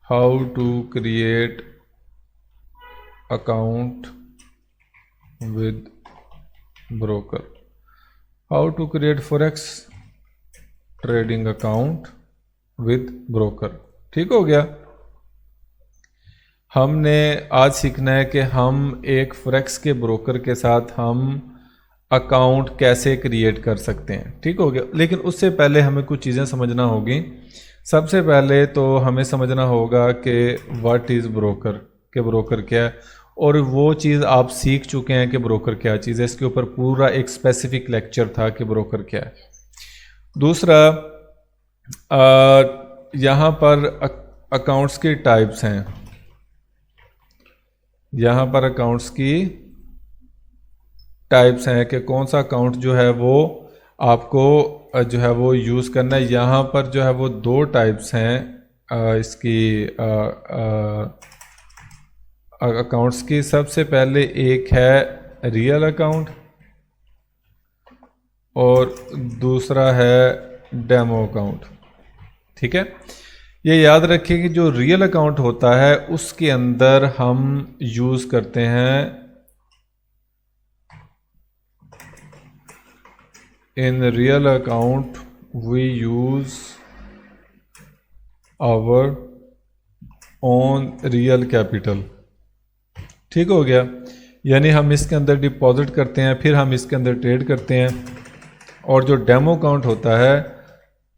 How to create account with broker, how to create forex trading account with broker. ठीक हो गया। हमने आज सीखना है कि हम एक फॉरेक्स के ब्रोकर के साथ हम अकाउंट कैसे क्रिएट कर सकते हैं। ठीक हो गया। लेकिन उससे पहले हमें कुछ चीज़ें समझना होगी। सबसे पहले तो हमें समझना होगा कि व्हाट इज़ ब्रोकर, कि ब्रोकर क्या है, और वो चीज़ आप सीख चुके हैं कि ब्रोकर क्या चीज़ है। इसके ऊपर पूरा एक स्पेसिफिक लेक्चर था कि ब्रोकर क्या है। दूसरा, यहाँ पर अकाउंट्स की टाइप्स हैं। यहाँ पर अकाउंट्स की टाइप्स हैं कि कौन सा अकाउंट जो है वो आपको जो है वो यूज़ करना है। यहाँ पर जो है वो दो टाइप्स हैं इसकी अकाउंट्स की। सबसे पहले एक है रियल अकाउंट और दूसरा है डेमो अकाउंट। ठीक है। ये याद रखिए कि जो रियल अकाउंट होता है उसके अंदर हम यूज़ करते हैं in real account we use our own real capital। ठीक हो गया। यानी हम इसके अंदर डिपॉजिट करते हैं, फिर हम इसके अंदर ट्रेड करते हैं। और जो डेमो अकाउंट होता है,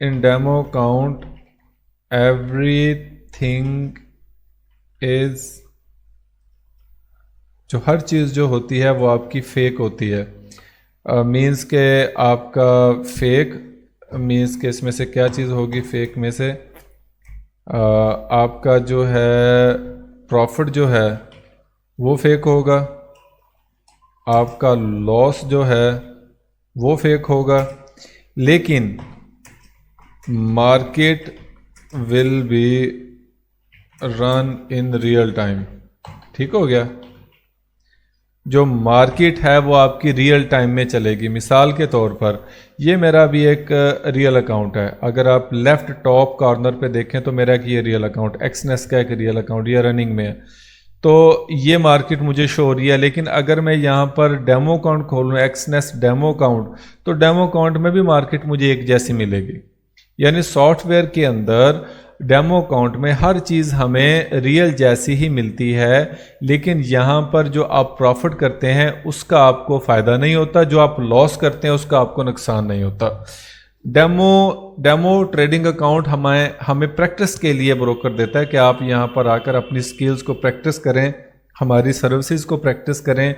इन डेमो अकाउंट एवरीथिंग इज, जो हर चीज़ जो होती है वो आपकी फेक होती है। मीन्स के आपका फेक मीन्स के इसमें से क्या चीज़ होगी फेक में से, आपका जो है प्रॉफिट जो है वो फेक होगा, आपका लॉस जो है वो फेक होगा, लेकिन market will be run in real time. ठीक हो गया। जो मार्केट है वो आपकी रियल टाइम में चलेगी। मिसाल के तौर पर ये मेरा भी एक रियल अकाउंट है। अगर आप लेफ्ट टॉप कॉर्नर पे देखें तो मेरा ये रियल अकाउंट एक्सनेस का एक रियल अकाउंट ये रनिंग में है। तो ये मार्केट मुझे शो हो रही है। लेकिन अगर मैं यहाँ पर डेमो अकाउंट खोलूँ, एक्सनेस डेमो अकाउंट, तो डेमो अकाउंट में भी मार्केट मुझे एक जैसी मिलेगी। यानी सॉफ्टवेयर के अंदर डेमो अकाउंट में हर चीज़ हमें रियल जैसी ही मिलती है, लेकिन यहाँ पर जो आप प्रॉफिट करते हैं उसका आपको फ़ायदा नहीं होता, जो आप लॉस करते हैं उसका आपको नुकसान नहीं होता। डेमो ट्रेडिंग अकाउंट हमें प्रैक्टिस के लिए ब्रोकर देता है कि आप यहाँ पर आकर अपनी स्किल्स को प्रैक्टिस करें, हमारी सर्विसेज को प्रैक्टिस करें,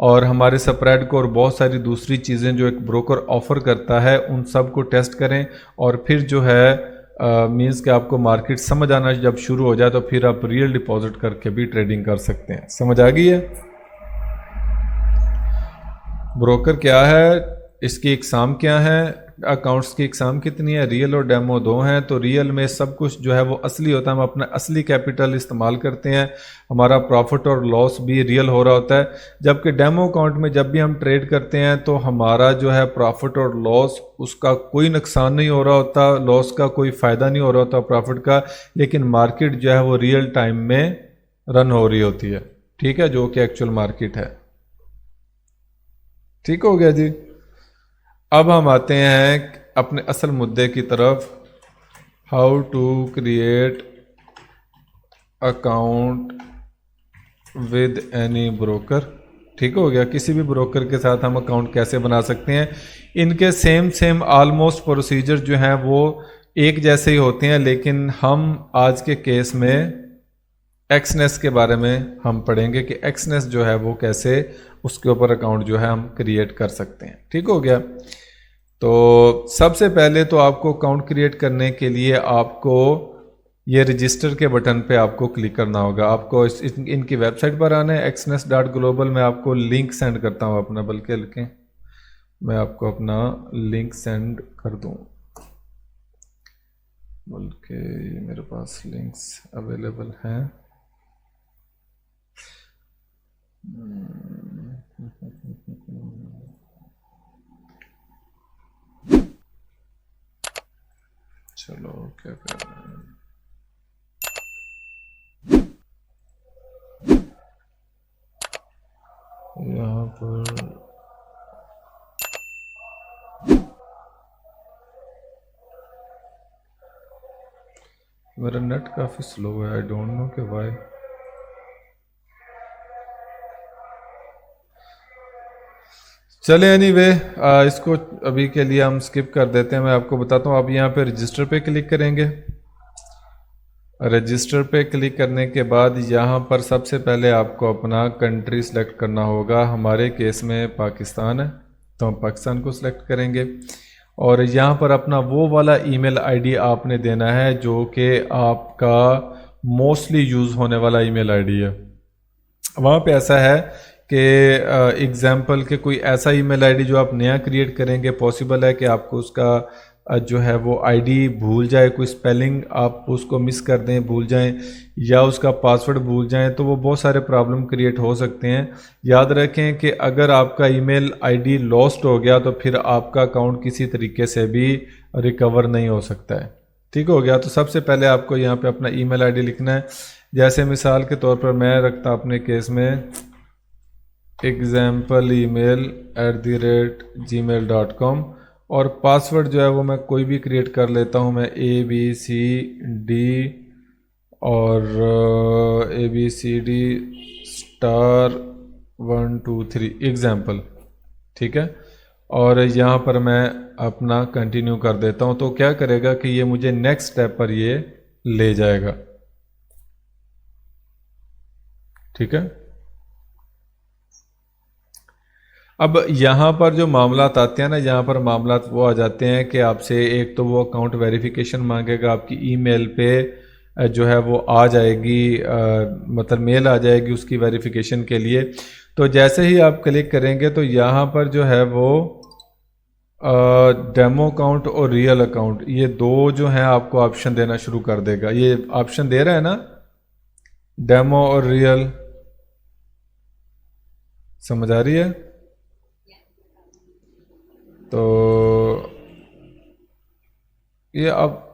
और हमारे स्प्रेड को और बहुत सारी दूसरी चीज़ें जो एक ब्रोकर ऑफर करता है उन सब को टेस्ट करें। और फिर जो है मीन्स कि आपको मार्केट समझ आना जब शुरू हो जाए तो फिर आप रियल डिपॉजिट करके भी ट्रेडिंग कर सकते हैं। समझ आ गई है। ब्रोकर क्या है, इसकी इकसाम क्या है, अकाउंट्स की इकसाम कितनी है, रियल और डेमो दो हैं। तो रियल में सब कुछ जो है वो असली होता है, हम अपना असली कैपिटल इस्तेमाल करते हैं, हमारा प्रॉफिट और लॉस भी रियल हो रहा होता है। जबकि डेमो अकाउंट में जब भी हम ट्रेड करते हैं तो हमारा जो है प्रॉफिट और लॉस उसका कोई नुकसान नहीं हो रहा होता, लॉस का कोई फ़ायदा नहीं हो रहा होता प्रॉफिट का, लेकिन मार्केट जो है वो रियल टाइम में रन हो रही होती है। ठीक है, जो कि एक्चुअल मार्केट है। ठीक हो गया जी। अब हम आते हैं अपने असल मुद्दे की तरफ, how to create account with any broker. ठीक हो गया। किसी भी ब्रोकर के साथ हम अकाउंट कैसे बना सकते हैं। इनके सेम ऑलमोस्ट प्रोसीजर जो हैं वो एक जैसे ही होते हैं, लेकिन हम आज के केस में एक्सनेस के बारे में हम पढ़ेंगे कि एक्सनेस जो है वो कैसे उसके ऊपर अकाउंट जो है हम क्रिएट कर सकते हैं। ठीक हो गया। तो सबसे पहले तो आपको अकाउंट क्रिएट करने के लिए आपको ये रजिस्टर के बटन पे आपको क्लिक करना होगा। आपको इनकी वेबसाइट पर आना है exness.global। मैं आपको लिंक सेंड करता हूँ अपना, बल्कि मैं आपको अपना लिंक सेंड कर दूँ, बल्कि मेरे पास लिंक्स अवेलेबल हैं। चलो क्या कर रहे हैं, यहाँ पर मेरा नेट काफ़ी स्लो है, आई डोंट नो कि वाई। चले एनीवे, इसको अभी के लिए हम स्किप कर देते हैं। मैं आपको बताता हूँ, आप यहाँ पे रजिस्टर पे क्लिक करेंगे। रजिस्टर पे क्लिक करने के बाद यहाँ पर सबसे पहले आपको अपना कंट्री सेलेक्ट करना होगा। हमारे केस में पाकिस्तान है, तो हम पाकिस्तान को सिलेक्ट करेंगे। और यहाँ पर अपना वो वाला ईमेल आईडी आपने देना है जो कि आपका मोस्टली यूज़ होने वाला ईमेल आईडी है। वहाँ पे ऐसा है कि एग्जाम्पल के कोई ऐसा ईमेल आईडी जो आप नया क्रिएट करेंगे, पॉसिबल है कि आपको उसका जो है वो आईडी भूल जाए, कोई स्पेलिंग आप उसको मिस कर दें, भूल जाएं, या उसका पासवर्ड भूल जाएं, तो वो बहुत सारे प्रॉब्लम क्रिएट हो सकते हैं। याद रखें कि अगर आपका ईमेल आईडी लॉस्ट हो गया तो फिर आपका अकाउंट किसी तरीके से भी रिकवर नहीं हो सकता है। ठीक हो गया। तो सबसे पहले आपको यहाँ पे अपना ईमेल आईडी लिखना है। जैसे मिसाल के तौर पर मैं रखता अपने केस में example@gmail.com, और पासवर्ड जो है वो मैं कोई भी क्रिएट कर लेता हूँ। मैं ABCD और ABCD स्टार 1 2 3 एग्जाम्पल, ठीक है। और यहाँ पर मैं अपना कंटिन्यू कर देता हूँ। तो क्या करेगा कि ये मुझे नेक्स्ट स्टेप पर ये ले जाएगा, ठीक है। अब यहाँ पर जो मामलात आते हैं ना, यहाँ पर मामलात वो आ जाते हैं कि आपसे एक तो वो अकाउंट वेरिफिकेशन मांगेगा, आपकी ईमेल पे जो है वो आ जाएगी, मतलब मेल आ जाएगी उसकी वेरिफिकेशन के लिए। तो जैसे ही आप क्लिक करेंगे तो यहाँ पर जो है वो डेमो अकाउंट और रियल अकाउंट, ये दो जो हैं आपको ऑप्शन देना शुरू कर देगा। ये ऑप्शन दे रहा है ना, डेमो और रियल, समझ आ रही है? तो ये अब